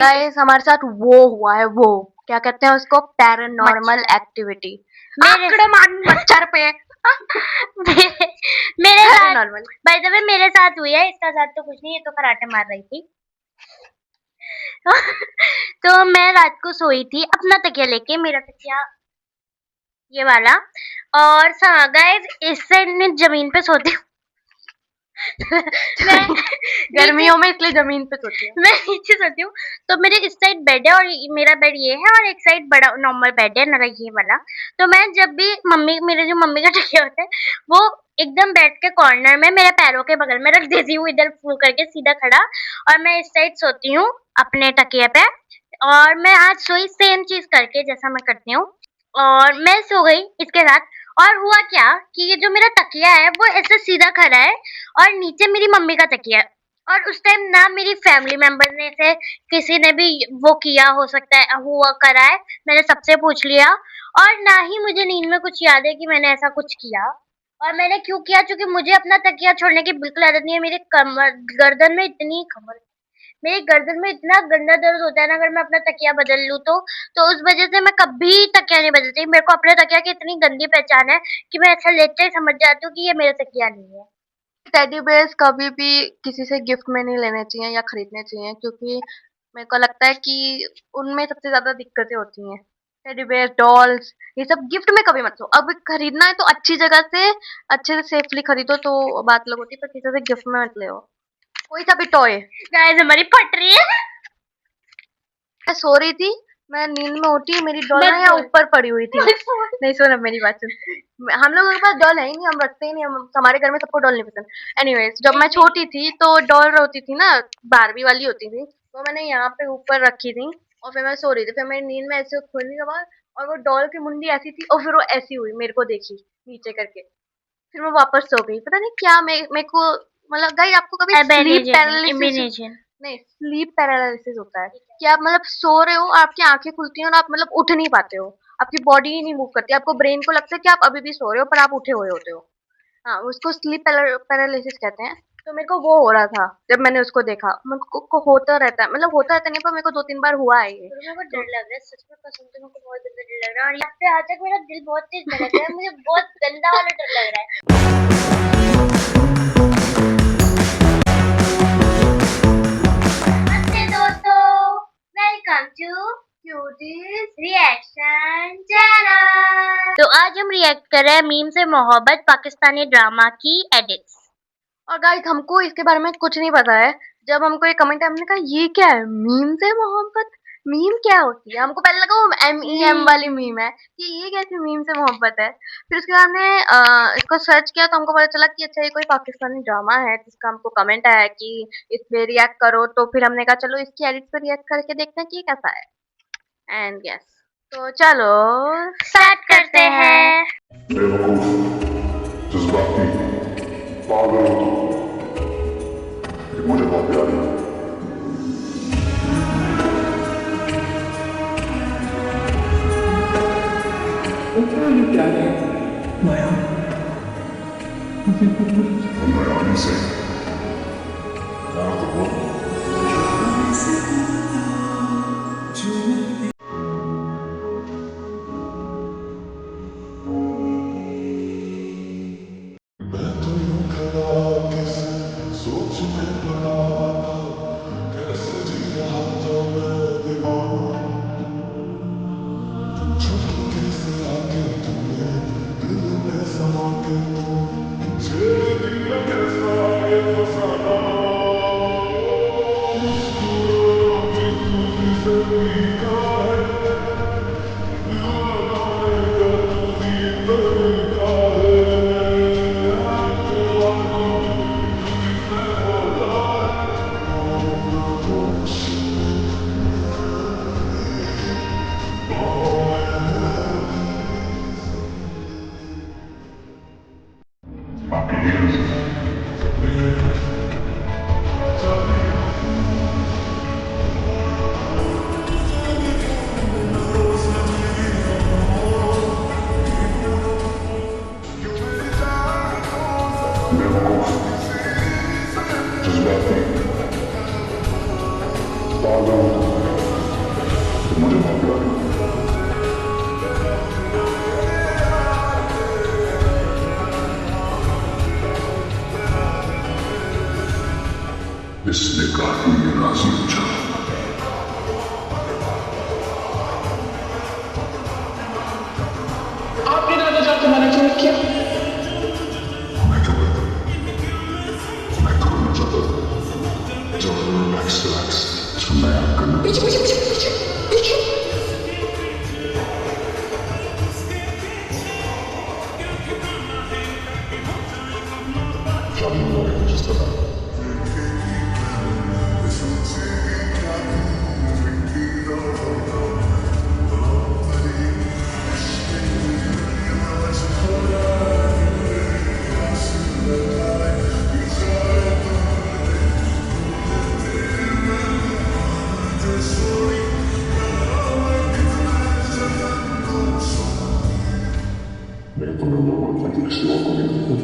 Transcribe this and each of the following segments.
Guys हमारे साथ वो हुआ है, वो क्या कहते हैं उसको, पैरानॉर्मल एक्टिविटी। मेरे मच्छर पे मेरे मेरे साथ पैरानॉर्मल। बाय द वे मेरे साथ हुई है, इसका साथ तो कुछ नहीं, ये तो कराटे मार रही थी। तो मैं रात को सोई थी अपना तकिया लेके, मेरा तकिया ये वाला, और गाइस इस साइड में जमीन पे सोती हूँ। मैं गर्मियों में इसलिए जमीन पे सोती है। मैं नीचे सोती हूँ, तो मेरे इस साइड बेड है और मेरा बेड ये है, और एक साइड बड़ा नॉर्मल बेड है मेरा ये वाला। तो मैं जब भी मेरे जो मम्मी का तकिया होता है वो एकदम बेड के कॉर्नर में मेरे पैरों के बगल में रख देती हूँ, इधर फुल करके सीधा खड़ा, और मैं इस साइड सोती हूँ अपने तकिए पे। और मैं आज सोई सेम चीज करके जैसा मैं करती हूँ, और मैं सो गई इसके साथ। और हुआ क्या कि ये जो मेरा तकिया है वो ऐसे सीधा खड़ा है, और नीचे मेरी मम्मी का तकिया है। और उस टाइम ना मेरी फैमिली मेंबर ने से किसी ने भी वो किया हो सकता है, हुआ करा है, मैंने सबसे पूछ लिया। और ना ही मुझे नींद में कुछ याद है कि मैंने ऐसा कुछ किया। और मैंने क्यों किया, क्योंकि मुझे अपना तकिया छोड़ने की बिल्कुल आदत नहीं है। मेरे कमर गर्दन में इतनी कमर मेरी गर्दन में इतना गंदा दर्द होता है ना, अगर मैं अपना तकिया बदल लूँ तो उस वजह से मैं कभी तकिया नहीं बदलती। मेरे को अपने तकिया की इतनी गंदी पहचान है कि मैं ऐसा लेते ही समझ जाती हूँ कि ये मेरा तकिया नहीं है। टेडी बेयर्स कभी भी किसी से गिफ्ट में नहीं लेने चाहिए या खरीदने चाहिए, क्योंकि मेरे को लगता है कि उनमें सबसे ज्यादा दिक्कतें होती हैं। टेडी बेयर, डॉल्स, ये सब गिफ्ट में कभी मत लो। अब खरीदना है तो अच्छी जगह से अच्छे से सेफली खरीदो तो बात अलग होती है, पर किसी से गिफ्ट में मत ले। कोई सा भी टॉय। गाइस हमारी फट रही है। मैं सो रही थी, मैं नींद में उठी, मेरी डॉल ना मत यहाँ बोल ऊपर पड़ी हुई थी। मत बोल। नहीं सुन, अब मेरी बात सुन। हम लोगों के पास डॉल है ही नहीं, हम रखते ही नहीं, हम हमारे घर में सबको डॉल नहीं पसंद। एनीवेज, जब मैं छोटी थी तो डॉल होती थी ना, बारबी वाली होती थी, वो मैंने यहाँ पे ऊपर रखी थी। और फिर मैं सो रही थी, फिर मेरी नींद में ऐसे खुलने के बाद, और वो डॉल की मुंडी ऐसी थी, और फिर वो ऐसी हुई, मेरे को देखी नीचे करके। फिर मैं वापस सो गई, पता नहीं क्या मेरे को, मतलब गाइस आपको कभी स्लीप पैरालिसिस, इमेजिनेशन। नहीं स्लीप पैरालिसिस होता है कि आप मतलब सो रहे हो, आपकी आंखें खुलती हैं और आप मतलब उठ नहीं पाते हो, आपकी बॉडी ही नहीं मूव करती, आपको ब्रेन को लगता है कि आप अभी भी सो रहे हो पर आप उठे हुए होते हो। हाँ, उसको स्लीप पैरालिसिस कहते हैं। तो मेरे को वो हो रहा था जब मैंने उसको देखा। मेरे को होता रहता है, मतलब होता रहता नहीं, पर मेरे को 2-3 बार हुआ है ये। तो मेरे को तो डर लग रहा है, सच में कसम से मेरे को बहुत ज्यादा डर लग रहा है, और यहाँ पे आज तक मेरा दिल बहुत तेज धड़क रहा है, मुझे बहुत गंदा वाला डर लग रहा है। नमस्ते दोस्तों, welcome to cuties reaction channel. तो आज हम रिएक्ट कर रहे हैं मीम से मोहब्बत पाकिस्तानी ड्रामा की एडिट्स। और गाइस हमको इसके बारे में कुछ नहीं पता है। जब हमको ये कमेंट हमने कहा ये क्या है, मीम से मोहब्बत, मीम क्या होती है, हमको पहले लगा वो MEM वाली मीम है कि ये कैसी मीम से मोहब्बत है। फिर उसके बाद हमने इसको सर्च किया तो हमको पता चला कि अच्छा ये कोई पाकिस्तानी ड्रामा है जिसका हमको कमेंट आया कि इस पे रिएक्ट करो। तो फिर हमने कहा चलो इसकी एडिट पे रिएक्ट करके देखते हैं कि ये कैसा है। एंड यस, तो चलो स्टार्ट करते हैं। जज्बाती पागल ये मुझे बहुत प्यारी है। क्या है नया नयानी से मर्द वो मैं तो यूं खड़ा किसी सोच में पड़ा था, कैसे जी रहा था मैं दीवाना। चुपके से आके तूने दिल में समा के तू मेरे दिल में कैसा ये फसाना। मुस्कुराती तूने से भीगा है, दिल लगाने का तू ही तरीका मुझे बहुत प्यार है। इसने काफी राजी पूछा। आपने दादा जाकर मना क्यों किया? मैं क्या करता? मैं करना चाहता था। जब रिलैक्स रिलैक्स मैं करना पीछे पीछे पीछे पीछे पीछे। शादी में लोग जिस तरह मेरे तो मैं लोगों को किसी और को नहीं देता।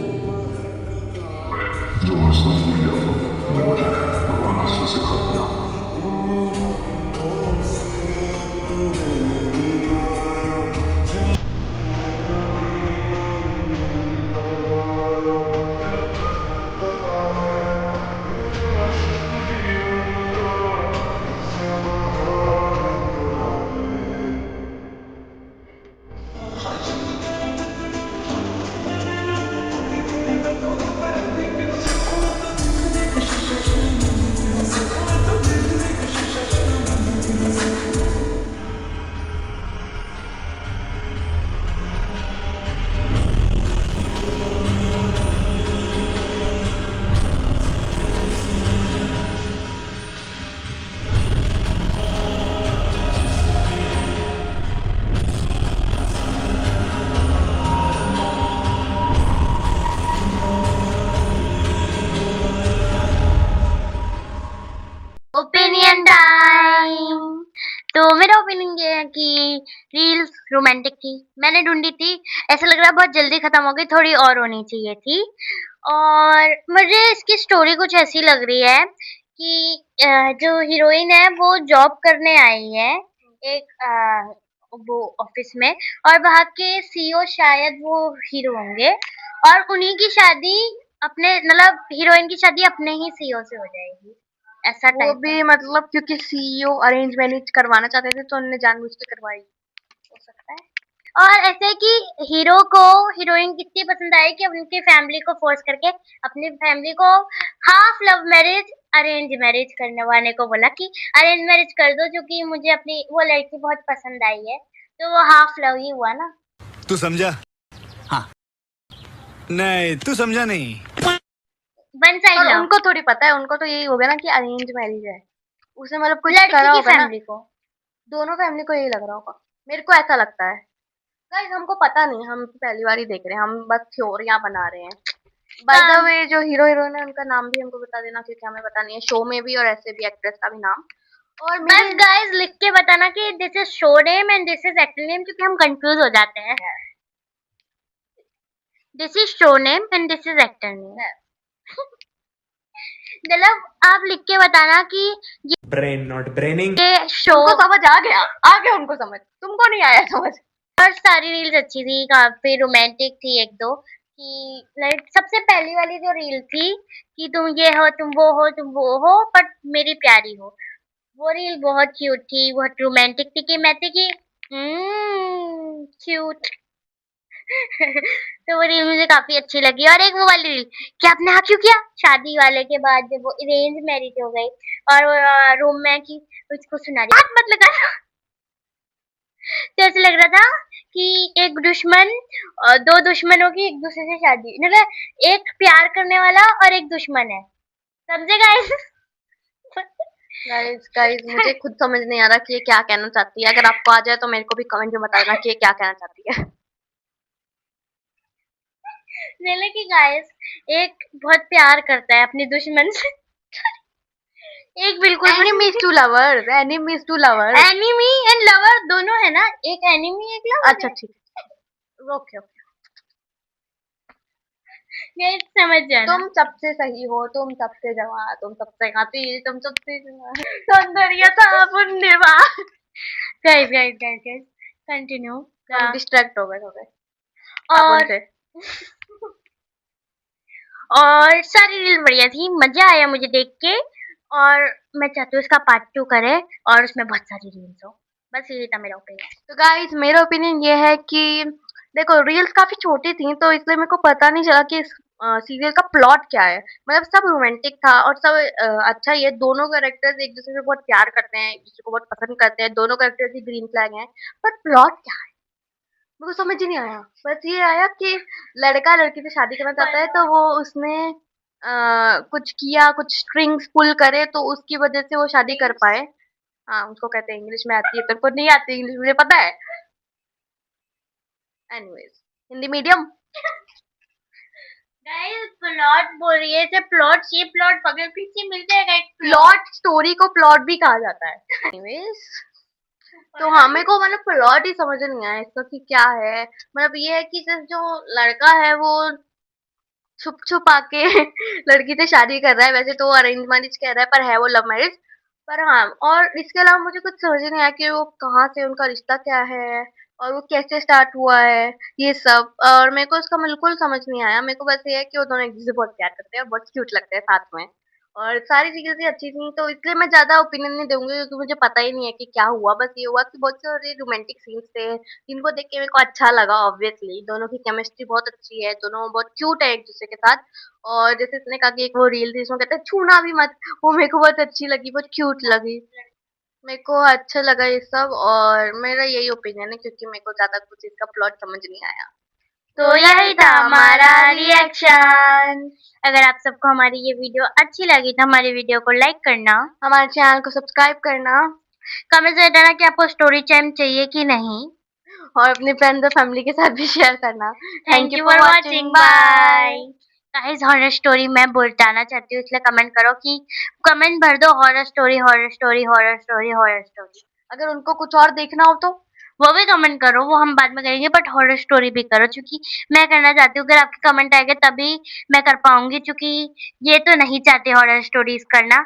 जो मजदूर हुई है मुझे भगवान हंसने से खा दिया। Opinion time. तो मेरा ओपिनियन ये है कि रील्स रोमांटिक थी, मैंने ढूंढी थी, ऐसा लग रहा है बहुत जल्दी खत्म हो गई, थोड़ी और होनी चाहिए थी। और मुझे इसकी स्टोरी कुछ ऐसी लग रही है कि जो हीरोइन है वो जॉब करने आई है एक वो ऑफिस में, और वहाँ के सीईओ शायद वो हीरो होंगे, और उन्हीं की शादी अपने मतलब हीरोइन की शादी अपने ही सीईओ से हो जाएगी, ऐसा वो टाइप भी मतलब क्योंकि सीईओ अरेंज मैरिज करवाना चाहते थे तो उन्होंने जानबूझ के करवाई। हो सकता है। और ऐसे कि हीरो को हीरोइन कितनी पसंद आई कि उनकी फैमिली को फोर्स करके अपनी फैमिली को half love marriage arrange marriage करने वाले को बोला कि अरेंज मैरिज कर दो, क्योंकि मुझे अपनी वो लड़की बहुत पसंद आई है, तो वो हाफ लव ही हुआ ना। तू समझा? हाँ। नहीं, तू समझा नहीं। वन साइड और लव, उनको थोड़ी पता है, उनको तो यही हो गया ना कि अरेंज मैरिज है। उसे मतलब कुछ लड़की करा की होगा ना, फैमिली को। दोनों फैमिली को यही लग रहा होगा, मेरे को ऐसा लगता है। गाइस हमको पता नहीं, हम तो पहली बार ही देख रहे हैं, हम बस थ्योरियां बना रहे हैं। बाय द वे जो हीरो हीरोइन है उनका नाम भी हमको बता देना, क्योंकि हमें पता नहीं है शो में भी और ऐसे भी एक्ट्रेस का भी नाम। और बस मेरे गाइस लिख के बताना कि this is show name and this is actor name, क्योंकि हम कंफ्यूज हो जाते हैं। This is show name and this is actor name. मतलब आप लिख के बताना कि brain not braining. ये शो। उनको समझ आ गया उनको समझ, तुमको नहीं आया समझ। और सारी रील्स अच्छी थी, काफी रोमांटिक थी एक दो, कि लाइक सबसे पहली वाली जो रील थी कि तुम ये हो तुम वो हो बट मेरी प्यारी हो, वो रील बहुत क्यूट थी, बहुत रोमांटिक थी, कि मैं थी कि क्यूट। तो वो रील मुझे काफी अच्छी लगी। और एक वो वाली रील कि आपने हाँ क्यों किया, शादी वाले के बाद जब वो अरेंज मैरिज हो गई और रूम में कि उसको सुना रही हाथ मत लगा, तो ऐसे लग रहा था कि एक दुश्मन दो दुश्मनों की एक दूसरे से शादी, मतलब एक प्यार करने वाला और एक दुश्मन है, समझे गाइस? गाइस गाइस मुझे खुद समझ नहीं आ रहा कि ये क्या कहना चाहती है। अगर आपको आ जाए तो मेरे को भी कमेंट में बता देना कि ये क्या कहना चाहती है। मेले की गाइस एक बहुत प्यार करता है अपने दुश्मन से, एक बिल्कुल enemies to lovers, enemies to lovers. Enemy and lover दोनों है ना, एक एनिमी एक लवर। अच्छा ठीक है, ओके ओके। ये समझ जाना। तुम सबसे सही हो, तुम सबसे जवान, तुम सबसे खाती, तुम सबसे सौंदर्य था पुण्यवा। Guys continue. हम डिस्ट्रैक्ट हो गए थोड़े और साबुन से। और सारी रील बढ़िया थी, मजा आया मुझे देख के। और मैं चाहती हूँ इसका पार्ट 2 करे और उसमें बहुत सारी रील्स हो। बस यही था मेरा ओपिनियन। तो गाइस मेरा ओपिनियन ये है कि देखो रील्स काफी छोटी थी तो इसलिए मेरे को पता नहीं चला कि इस सीरियल का प्लॉट क्या है। मतलब सब रोमांटिक था और सब अच्छा ही है। दोनों कैरेक्टर्स एक दूसरे से बहुत प्यार करते हैं, एक दूसरे को बहुत पसंद करते हैं। दोनों कैरेक्टर्स ही ग्रीन फ्लैग हैं। पर प्लॉट क्या है मेरे को समझ ही नहीं आया। बस ये आया कि लड़का लड़की से शादी करना चाहता है तो वो उसने कुछ किया, कुछ स्ट्रिंग्स पुल करे तो उसकी वजह से वो शादी कर पाए। हाँ उसको कहते हैं, इंग्लिश में आती है, तेरे को नहीं आती इंग्लिश मुझे पता है। Anyways Hindi medium. Guys plot बोल रही है, इसे प्लॉट ये प्लॉट पकड़ पीछे मिल जाएगा एक प्लॉट स्टोरी को प्लॉट भी कहा जाता है। एनीवेज तो हमें को मतलब प्लॉट ही समझ नहीं आया इसका कि क्या है। मतलब ये है कि सिर्फ जो लड़का है वो छुप छुप आके लड़की से शादी कर रहा है। वैसे तो वो अरेंज मैरिज कह रहा है पर है वो लव मैरिज। पर हाँ, और इसके अलावा मुझे कुछ समझ ही नहीं आया कि वो कहाँ से, उनका रिश्ता क्या है और वो कैसे स्टार्ट हुआ है ये सब। और मेरे को इसका बिल्कुल समझ नहीं आया। मेरे को बस ये है कि वो दोनों एक दूसरे से बहुत प्यार करते हैं और बहुत क्यूट लगते हैं साथ में। और सारी चीजें अच्छी थी तो इसलिए मैं ज्यादा ओपिनियन नहीं दूंगी क्योंकि मुझे पता ही नहीं है कि क्या हुआ। बस ये हुआ कि बहुत सारे रोमांटिक सीन्स थे जिनको देख के मेरे को अच्छा लगा। ऑब्वियसली दोनों की केमिस्ट्री बहुत अच्छी है, दोनों बहुत क्यूट है एक दूसरे के साथ। और जैसे इसने कहा कि एक वो रील थी इसमें कहते हैं छूना भी मत, वो मेरे को बहुत अच्छी लगी, बहुत क्यूट लगी। मेरे को अच्छा लगा ये सब और मेरा यही ओपिनियन है क्योंकि मेरे को ज्यादा कुछ इसका प्लॉट समझ नहीं आया। तो यही था हमारा रिएक्शन। अगर आप सबको हमारी ये वीडियो अच्छी लगी तो हमारी वीडियो को लाइक करना, हमारे चैनल को सब्सक्राइब करना कमेंट में बताना कि आपको स्टोरी टाइम चाहिए कि नहीं। और अपने फ्रेंड्स और फैमिली के साथ भी शेयर करना। Thank you for watching, bye. Guys horror story मैं बताना चाहती हूँ इसलिए कमेंट करो कि कमेंट भर दो horror story horror story horror story horror story. अगर उनको कुछ और देखना हो तो वो भी कमेंट करो, वो हम बाद में करेंगे, बट हॉरर स्टोरी भी करो क्योंकि मैं करना चाहती हूँ। अगर आपके कमेंट आएंगे तभी मैं कर पाऊंगी क्योंकि ये तो नहीं चाहते हॉरर स्टोरीज करना।